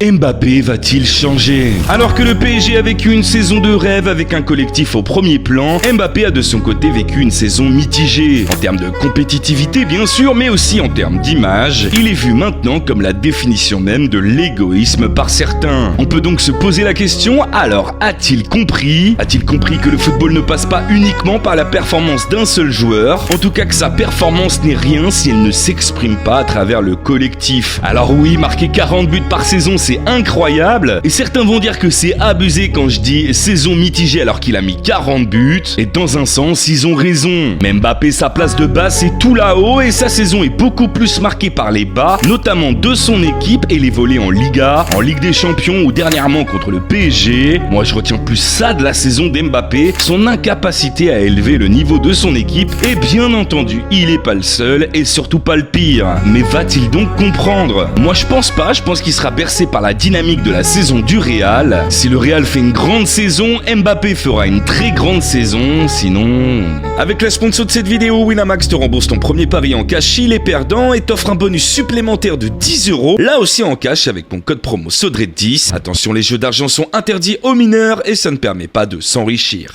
Mbappé va-t-il changer? Alors que le PSG a vécu une saison de rêve avec un collectif au premier plan, Mbappé a de son côté vécu une saison mitigée. En termes de compétitivité bien sûr, mais aussi en termes d'image, il est vu maintenant comme la définition même de l'égoïsme par certains. On peut donc se poser la question, alors a-t-il compris? A-t-il compris que le football ne passe pas uniquement par la performance d'un seul joueur? En tout cas que sa performance n'est rien si elle ne s'exprime pas à travers le collectif. Alors oui, marquer 40 buts par saison, c'est incroyable, et certains vont dire que c'est abusé quand je dis saison mitigée alors qu'il a mis 40 buts, et dans un sens, ils ont raison. Mais Mbappé, sa place de base, c'est tout là-haut, et sa saison est beaucoup plus marquée par les bas, notamment de son équipe et les volets en Liga, en Ligue des Champions ou dernièrement contre le PSG. Moi, je retiens plus ça de la saison d'Mbappé, son incapacité à élever le niveau de son équipe, et bien entendu, il est pas le seul, et surtout pas le pire. Mais va-t-il donc comprendre? Moi, je pense pas, je pense qu'il sera bercé par la dynamique de la saison du Real. Si le Real fait une grande saison, Mbappé fera une très grande saison, sinon... Avec le sponsor de cette vidéo, Winamax te rembourse ton premier pari en cash chez les perdants et t'offre un bonus supplémentaire de 10 €, là aussi en cash avec mon code promo SODRET10. Attention, les jeux d'argent sont interdits aux mineurs et ça ne permet pas de s'enrichir.